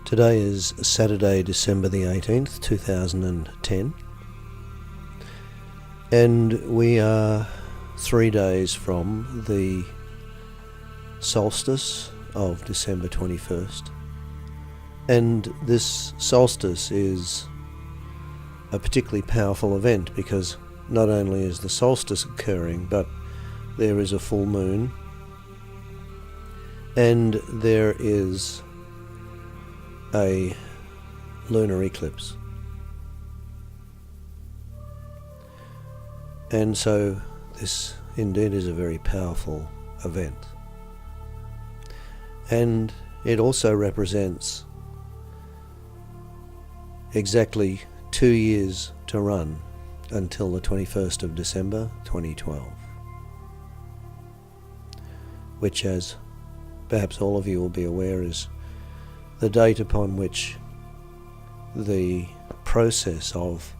Today is Saturday, December the 18th, 2010, and we are 3 days from the solstice of December 21st. And this solstice is a particularly powerful event because not only is the solstice occurring, but there is a full moon and there is a lunar eclipse. And so this indeed is a very powerful event. And it also represents exactly 2 years to run until the 21st of December 2012, which, as perhaps all of you will be aware, is the date upon which the process of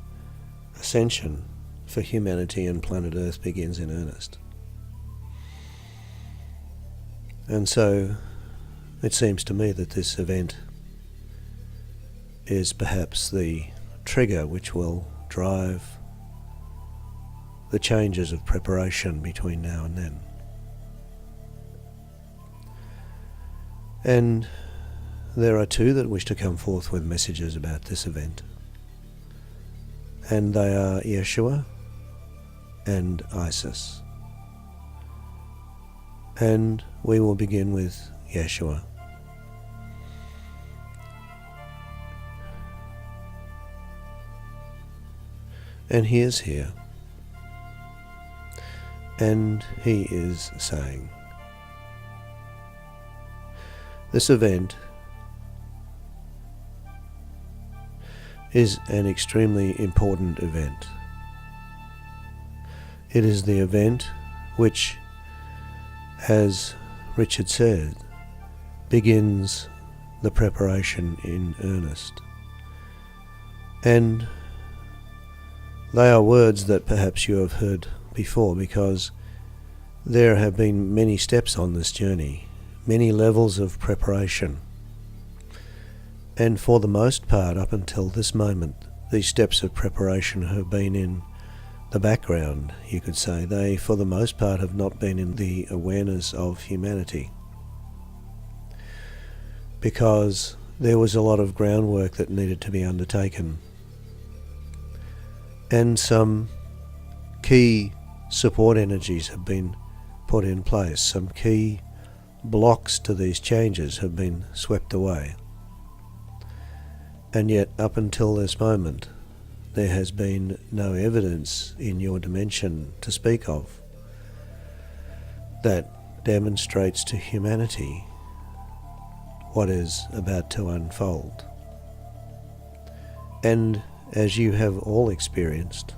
ascension for humanity and planet Earth begins in earnest. And so it seems to me that this event is perhaps the trigger which will drive the changes of preparation between now and then. And there are two that wish to come forth with messages about this event, and they are Yeshua and Isis. And we will begin with Yeshua. And he is here, and he is saying, this event is an extremely important event. It is the event which, as Richard said, begins the preparation in earnest. And they are words that perhaps you have heard before, because there have been many steps on this journey, many levels of preparation. And for the most part, up until this moment, these steps of preparation have been in the background, you could say. They, for the most part, have not been in the awareness of humanity, because there was a lot of groundwork that needed to be undertaken. And some key support energies have been put in place. Some key blocks to these changes have been swept away. And yet, up until this moment, there has been no evidence in your dimension to speak of that demonstrates to humanity what is about to unfold. And as you have all experienced,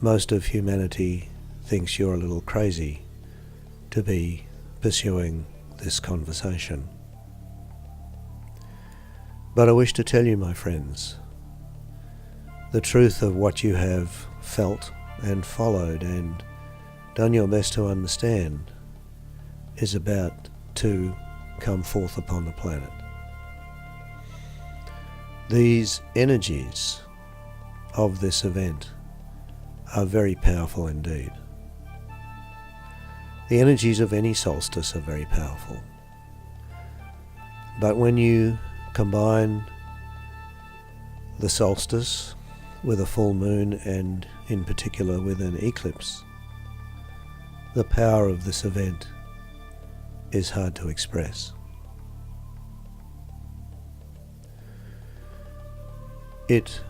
most of humanity thinks you're a little crazy to be pursuing this conversation. But I wish to tell you, my friends, the truth of what you have felt and followed and done your best to understand is about to come forth upon the planet. These energies of this event are very powerful indeed. The energies of any solstice are very powerful. But when you combine the solstice with a full moon, and in particular with an eclipse, the power of this event is hard to express. It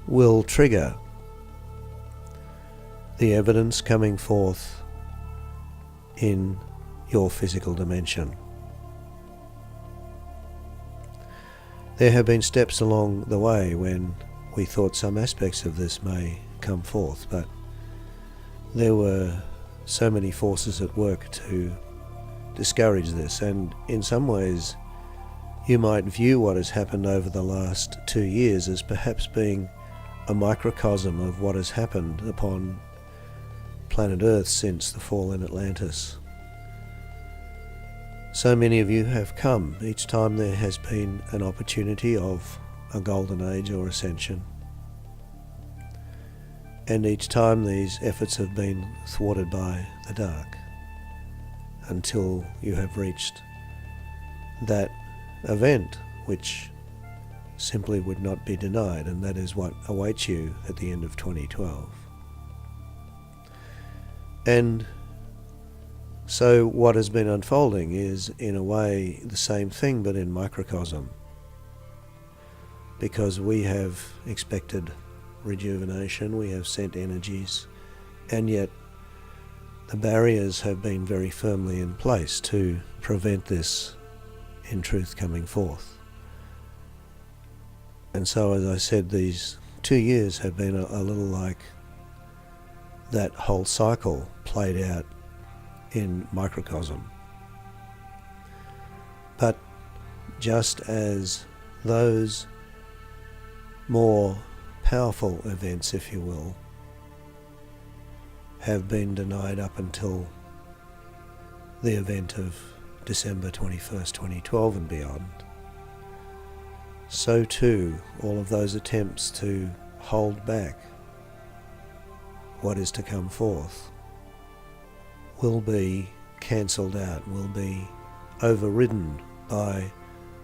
will trigger the evidence coming forth in your physical dimension. There have been steps along the way when we thought some aspects of this may come forth, but there were so many forces at work to discourage this, and in some ways you might view what has happened over the last 2 years as perhaps being a microcosm of what has happened upon planet Earth since the fall in Atlantis. So many of you have come each time there has been an opportunity of a golden age or ascension. And each time these efforts have been thwarted by the dark until you have reached that event which simply would not be denied, and that is what awaits you at the end of 2012. And so what has been unfolding is, in a way, the same thing but in microcosm, because we have expected rejuvenation, we have sent energies, and yet the barriers have been very firmly in place to prevent this in truth coming forth. And so, as I said, these 2 years have been a little like that whole cycle played out in microcosm. But just as those more powerful events, if you will, have been denied up until the event of December 21st, 2012 and beyond, so too all of those attempts to hold back what is to come forth will be cancelled out, will be overridden by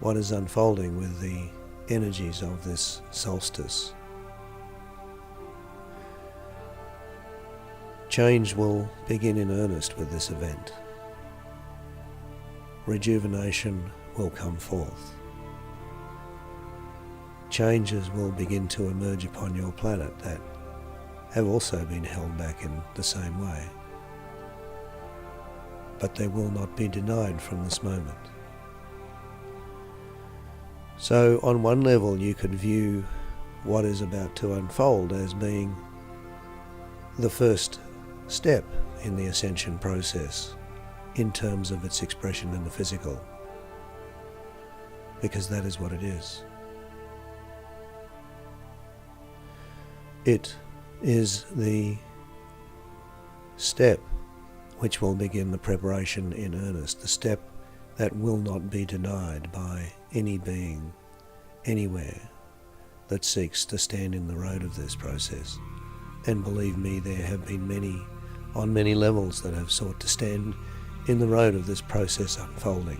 what is unfolding with the energies of this solstice. Change will begin in earnest with this event. Rejuvenation will come forth. Changes will begin to emerge upon your planet that have also been held back in the same way. But they will not be denied from this moment. So on one level you could view what is about to unfold as being the first step in the ascension process in terms of its expression in the physical, because that is what it is. It is the step which will begin the preparation in earnest, the step that will not be denied by any being, anywhere, that seeks to stand in the road of this process. And believe me, there have been many, on many levels, that have sought to stand in the road of this process unfolding.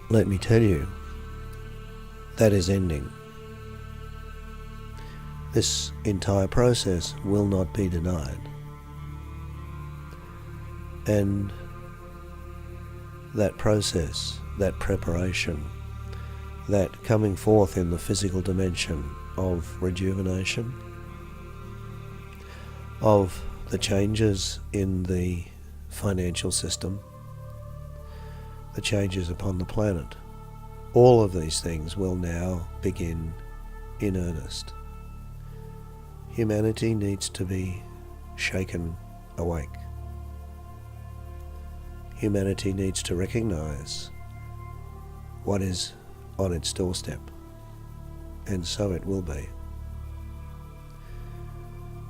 Let me tell you, that is ending. This entire process will not be denied. And that process, that preparation, that coming forth in the physical dimension of rejuvenation, of the changes in the financial system, the changes upon the planet, all of these things will now begin in earnest. Humanity needs to be shaken awake. Humanity needs to recognize what is on its doorstep, and so it will be.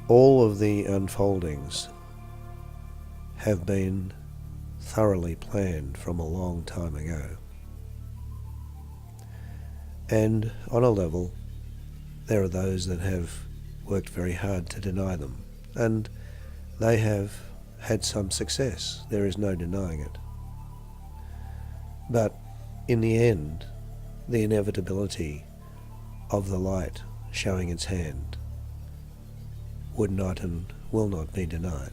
All of the unfoldings have been thoroughly planned from a long time ago. And on a level, there are those that have worked very hard to deny them, and they have had some success. There is no denying it. But in the end, the inevitability of the light showing its hand would not and will not be denied.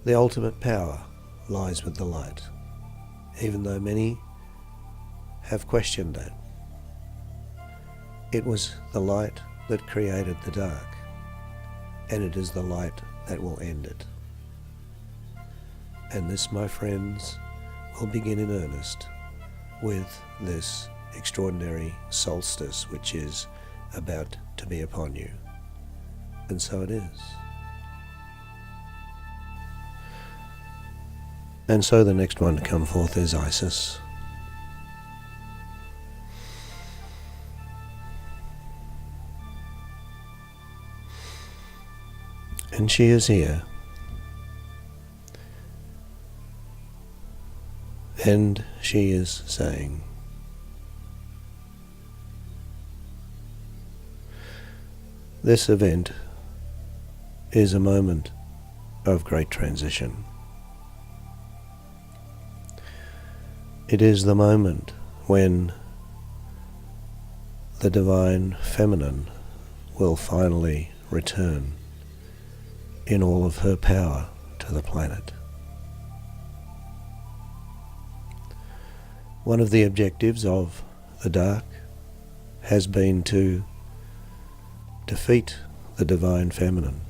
The ultimate power lies with the light, even though many have questioned that. It was the light that created the dark, and it is the light that will end it. And this, my friends, will begin in earnest with this extraordinary solstice which is about to be upon you. And so it is. And so the next one to come forth is Isis. And she is here. And she is saying, this event is a moment of great transition. It is the moment when the divine feminine will finally return in all of her power to the planet. One of the objectives of the dark has been to defeat the divine feminine,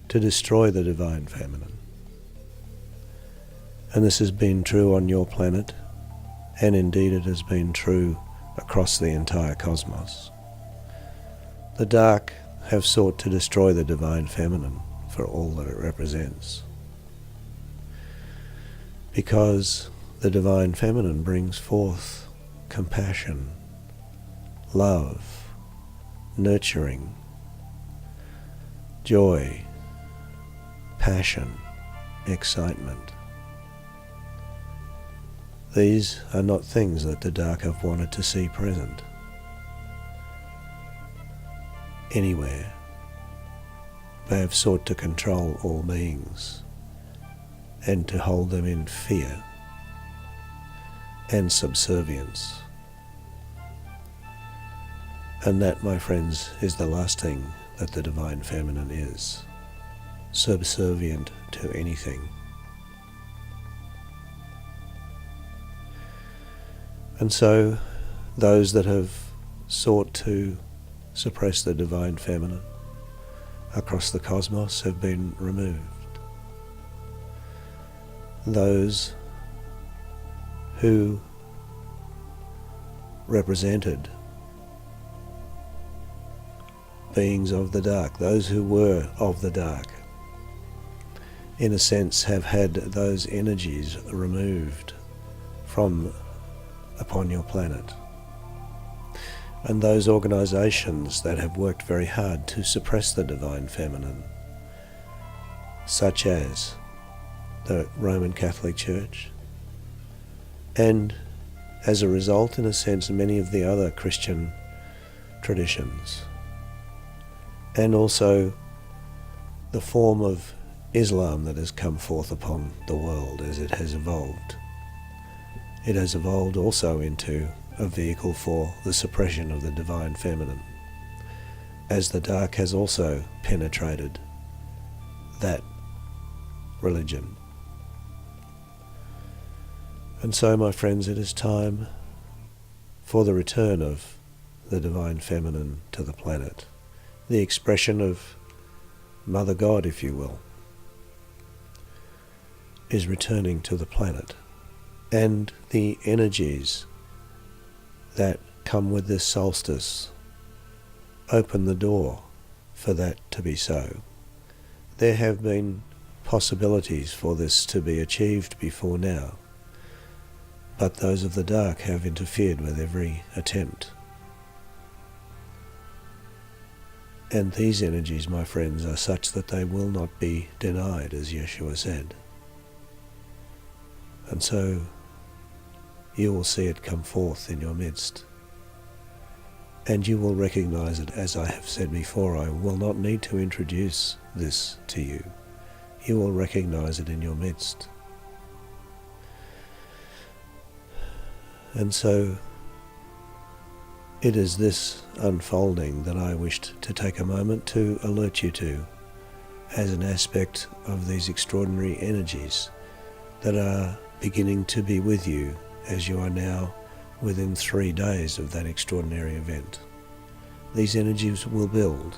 to destroy the divine feminine. And this has been true on your planet, and indeed it has been true across the entire cosmos. The dark have sought to destroy the divine feminine for all that it represents, because the divine feminine brings forth compassion, love, nurturing, joy, passion, excitement. These are not things that the dark have wanted to see present anywhere. They have sought to control all beings and to hold them in fear and subservience. And that, my friends, is the last thing that the divine feminine is, subservient to anything. And so those that have sought to suppress the divine feminine across the cosmos have been removed. Those who represented beings of the dark, those who were of the dark, in a sense have had those energies removed from upon your planet. And those organizations that have worked very hard to suppress the divine feminine, such as the Roman Catholic Church, and as a result, in a sense, many of the other Christian traditions, and also the form of Islam that has come forth upon the world as it has evolved. It has evolved also into a vehicle for the suppression of the divine feminine, as the dark has also penetrated that religion. And so, my friends, it is time for the return of the divine feminine to the planet, the expression of Mother God, if you will, is returning to the planet, and the energies that come with this solstice open the door for that to be so. There have been possibilities for this to be achieved before now, but those of the dark have interfered with every attempt. And these energies, my friends, are such that they will not be denied, as Yeshua said. And so you will see it come forth in your midst. And you will recognize it, as I have said before. I will not need to introduce this to you. You will recognize it in your midst. And so it is this unfolding that I wished to take a moment to alert you to, as an aspect of these extraordinary energies that are beginning to be with you as you are now within 3 days of that extraordinary event. These energies will build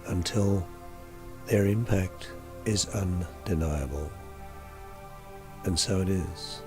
until their impact is undeniable. And so it is.